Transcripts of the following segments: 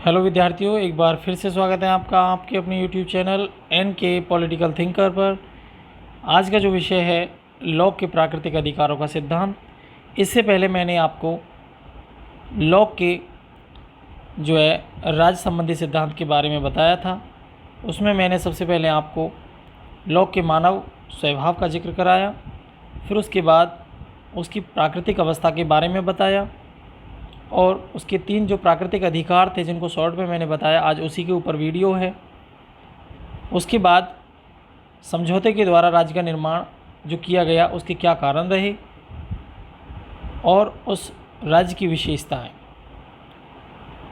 Hello विद्यार्थियों, एक बार फिर से स्वागत है आपका आपके अपने YouTube channel NK political thinker पर। आज का जो विषय है लॉक के प्राकृतिक अधिकारों का सिद्धांत। इससे पहले मैंने आपको लॉक के जो है राज्य संबंधी सिद्धांत के बारे में बताया था। उसमें मैंने सबसे पहले आपको लॉक के मानव स्वभाव का जिक्र कराया, फिर उसके बाद उसकी प्राकृतिक अवस्था के बारे में बताया और उसके 3 जो प्राकृतिक अधिकार थे जिनको शॉर्ट में मैंने बताया, आज उसी के ऊपर वीडियो है। उसके बाद समझौते के द्वारा राज्य का निर्माण जो किया गया उसके क्या कारण रहे और उस राज्य की विशेषताएं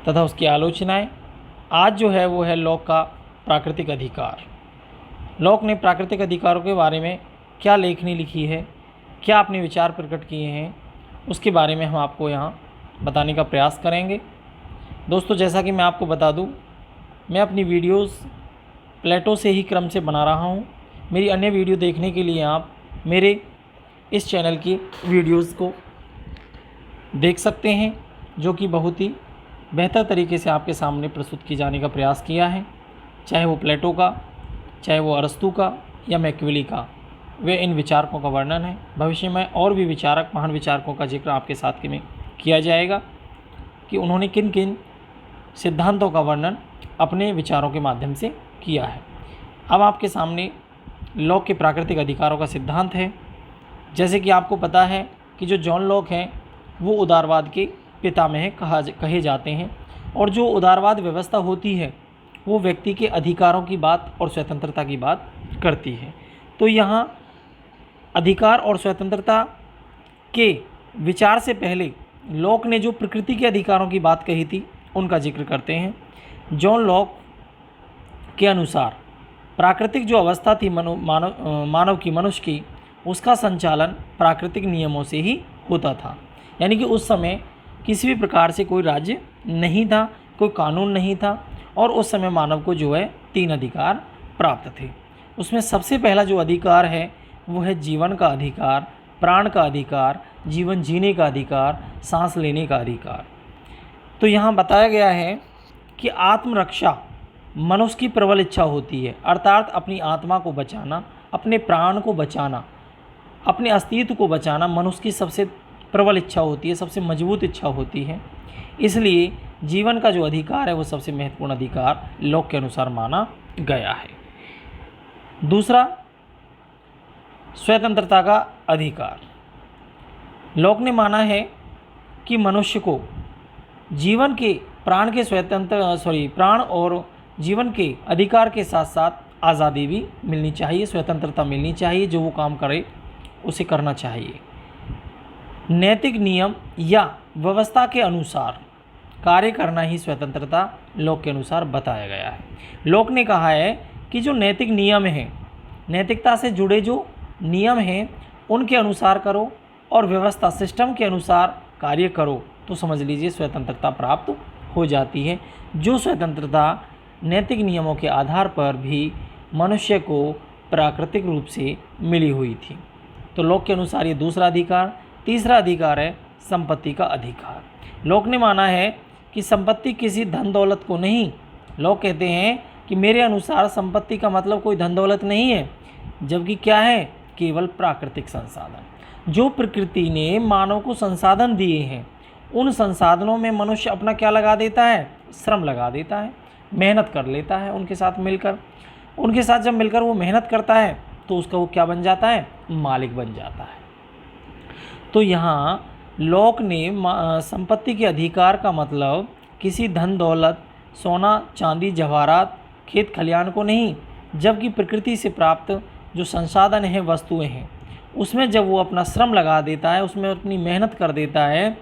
तथा उसकी आलोचनाएं। आज जो है वो है लॉक का प्राकृतिक अधिकार। लॉक ने प्राकृतिक अधिकारों के बारे में क्या लेखनी लिखी है, क्या अपने विचार प्रकट किए हैं, उसके बारे में हम आपको यहाँ बताने का प्रयास करेंगे। दोस्तों, जैसा कि मैं आपको बता दूं, मैं अपनी वीडियोस प्लेटो से ही क्रम से बना रहा हूं। मेरी अन्य वीडियो देखने के लिए आप मेरे इस चैनल की वीडियोस को देख सकते हैं, जो कि बहुत ही बेहतर तरीके से आपके सामने प्रस्तुत की जाने का प्रयास किया है। चाहे वो प्लेटो का, चाहे वो अरस्तू का या मैकियावेली का, वे इन विचारकों का वर्णन है। भविष्य में और भी विचारक, महान विचारकों का जिक्र आपके साथ में किया जाएगा कि उन्होंने किन किन सिद्धांतों का वर्णन अपने विचारों के माध्यम से किया है। अब आपके सामने लॉक के प्राकृतिक अधिकारों का सिद्धांत है। जैसे कि आपको पता है कि जो जॉन लॉक हैं वो उदारवाद के पितामह कहे जाते हैं, और जो उदारवाद व्यवस्था होती है वो व्यक्ति के अधिकारों की बात और स्वतंत्रता की बात करती है। तो यहाँ अधिकार और स्वतंत्रता के विचार से पहले लॉक ने जो प्रकृति के अधिकारों की बात कही थी उनका जिक्र करते हैं। जॉन लॉक के अनुसार प्राकृतिक जो अवस्था थी मानव की, मनुष्य की, उसका संचालन प्राकृतिक नियमों से ही होता था। यानी कि उस समय किसी भी प्रकार से कोई राज्य नहीं था, कोई कानून नहीं था, और उस समय मानव को जो है 3 अधिकार प्राप्त थे। उसमें सबसे पहला जो अधिकार है वो है जीवन का अधिकार, प्राण का अधिकार, जीवन जीने का अधिकार, सांस लेने का अधिकार। तो यहाँ बताया गया है कि आत्मरक्षा मनुष्य की प्रबल इच्छा होती है, अर्थात अपनी आत्मा को बचाना, अपने प्राण को बचाना, अपने अस्तित्व को बचाना मनुष्य की सबसे प्रबल इच्छा होती है, सबसे मजबूत इच्छा होती है। इसलिए जीवन का जो अधिकार है वो सबसे महत्वपूर्ण अधिकार लॉक के अनुसार माना गया है। दूसरा, स्वतंत्रता का अधिकार। लॉक ने माना है कि मनुष्य को जीवन के प्राण और जीवन के अधिकार के साथ साथ आज़ादी भी मिलनी चाहिए, स्वतंत्रता मिलनी चाहिए। जो वो काम करे उसे करना चाहिए। नैतिक नियम या व्यवस्था के अनुसार कार्य करना ही स्वतंत्रता लॉक के अनुसार बताया गया है। लॉक ने कहा है कि जो नैतिक नियम हैं, नैतिकता से जुड़े जो नियम हैं उनके अनुसार करो और व्यवस्था सिस्टम के अनुसार कार्य करो तो समझ लीजिए स्वतंत्रता प्राप्त हो जाती है। जो स्वतंत्रता नैतिक नियमों के आधार पर भी मनुष्य को प्राकृतिक रूप से मिली हुई थी। तो लॉक के अनुसार ये दूसरा अधिकार। तीसरा अधिकार है संपत्ति का अधिकार। लॉक ने माना है कि संपत्ति किसी धन दौलत को नहीं। लॉक कहते हैं कि मेरे अनुसार संपत्ति का मतलब कोई धन दौलत नहीं है, जबकि क्या है, केवल प्राकृतिक संसाधन। जो प्रकृति ने मानव को संसाधन दिए हैं उन संसाधनों में मनुष्य अपना क्या लगा देता है, श्रम लगा देता है, मेहनत कर लेता है उनके साथ मिलकर। उनके साथ जब मिलकर वो मेहनत करता है तो उसका वो क्या बन जाता है, मालिक बन जाता है। तो यहाँ लॉक ने संपत्ति के अधिकार का मतलब किसी धन दौलत, सोना चांदी जवाहरात, खेत खलियान को नहीं, जबकि प्रकृति से प्राप्त जो संसाधन हैं, वस्तुएं हैं, उसमें जब वो अपना श्रम लगा देता है, उसमें अपनी मेहनत कर देता है,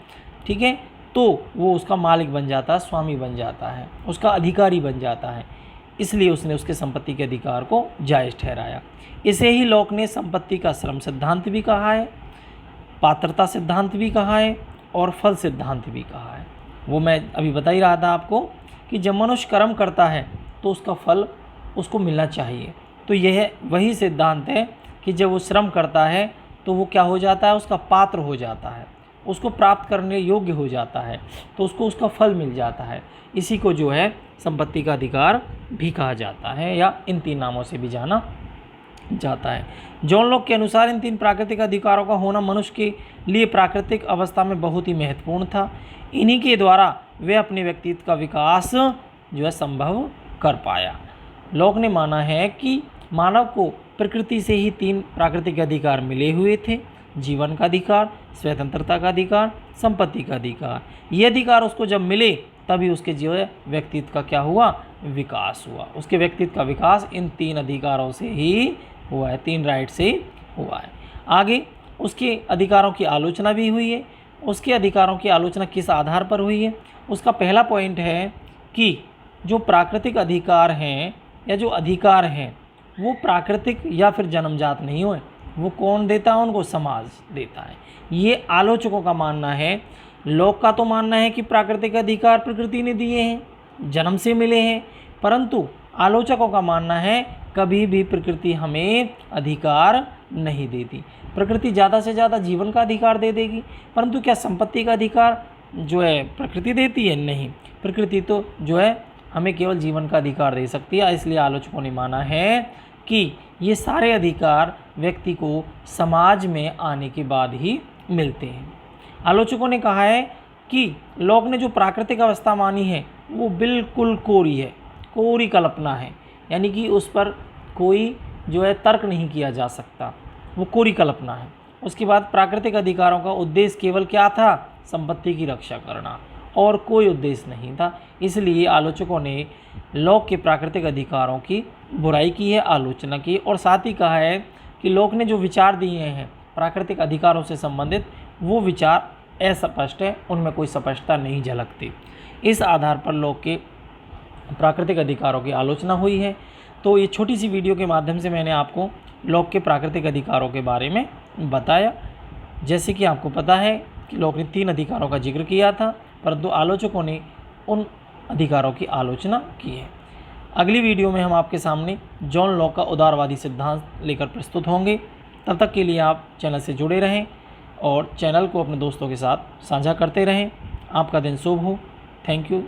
ठीक है, तो वो उसका मालिक बन जाता है, स्वामी बन जाता है, उसका अधिकारी बन जाता है। इसलिए उसने उसके संपत्ति के अधिकार को जायज़ ठहराया। इसे ही लॉक ने संपत्ति का श्रम सिद्धांत भी कहा है, पात्रता सिद्धांत भी कहा है और फल सिद्धांत भी कहा है। वो मैं अभी बता ही रहा था आपको कि जब मनुष्य कर्म करता है तो उसका फल उसको मिलना चाहिए। तो यह वही सिद्धांत है कि जब वो श्रम करता है तो वो क्या हो जाता है, उसका पात्र हो जाता है, उसको प्राप्त करने योग्य हो जाता है तो उसको उसका फल मिल जाता है। इसी को जो है संपत्ति का अधिकार भी कहा जाता है या इन 3 नामों से भी जाना जाता है। जॉन लॉक के अनुसार इन 3 प्राकृतिक अधिकारों का होना मनुष्य के लिए प्राकृतिक अवस्था में बहुत ही महत्वपूर्ण था। इन्हीं के द्वारा वे अपने व्यक्तित्व का विकास जो है संभव कर पाया। लॉक ने माना है कि मानव को प्रकृति से ही 3 प्राकृतिक अधिकार मिले हुए थे: जीवन का अधिकार, स्वतंत्रता का अधिकार, संपत्ति का अधिकार। ये अधिकार उसको जब मिले तभी उसके जो है व्यक्तित्व का क्या हुआ, विकास हुआ। उसके व्यक्तित्व का विकास इन 3 अधिकारों से ही हुआ है, 3 राइट से हुआ है। आगे उसके अधिकारों की आलोचना भी हुई है। उसके अधिकारों की आलोचना किस आधार पर हुई है? उसका पहला पॉइंट है कि जो प्राकृतिक अधिकार हैं या जो अधिकार हैं वो प्राकृतिक या फिर जन्मजात नहीं हुए। वो कौन देता है उनको? समाज देता है। ये आलोचकों का मानना है। लोक का तो मानना है कि प्राकृतिक अधिकार प्रकृति ने दिए हैं, जन्म से मिले हैं, परंतु आलोचकों का मानना है कभी भी प्रकृति हमें अधिकार नहीं देती। प्रकृति ज़्यादा से ज़्यादा जीवन का अधिकार दे देगी, परंतु क्या संपत्ति का अधिकार जो है प्रकृति देती है? नहीं, प्रकृति तो जो है हमें केवल जीवन का अधिकार दे सकती है। इसलिए आलोचकों ने माना है कि ये सारे अधिकार व्यक्ति को समाज में आने के बाद ही मिलते हैं। आलोचकों ने कहा है कि लॉक ने जो प्राकृतिक अवस्था मानी है वो बिल्कुल कोरी है, कोरी कल्पना है, यानी कि उस पर कोई जो है तर्क नहीं किया जा सकता, वो कोरी कल्पना है। उसके बाद प्राकृतिक अधिकारों का उद्देश्य केवल क्या था? संपत्ति की रक्षा करना, और कोई उद्देश्य नहीं था। इसलिए आलोचकों ने लॉक के प्राकृतिक अधिकारों की बुराई की है, आलोचना की, और साथ ही कहा है कि लॉक ने जो विचार दिए हैं प्राकृतिक अधिकारों से संबंधित वो विचार अस्पष्ट है, उनमें कोई स्पष्टता नहीं झलकती। इस आधार पर लॉक के प्राकृतिक अधिकारों की आलोचना हुई है। तो ये छोटी सी वीडियो के माध्यम से मैंने आपको लॉक के प्राकृतिक अधिकारों के बारे में बताया। जैसे कि आपको पता है कि लॉक ने 3 अधिकारों का जिक्र किया था, परंतु आलोचकों ने उन अधिकारों की आलोचना की है। अगली वीडियो में हम आपके सामने जॉन लॉक का उदारवादी सिद्धांत लेकर प्रस्तुत होंगे। तब तक के लिए आप चैनल से जुड़े रहें और चैनल को अपने दोस्तों के साथ साझा करते रहें। आपका दिन शुभ हो। Thank you.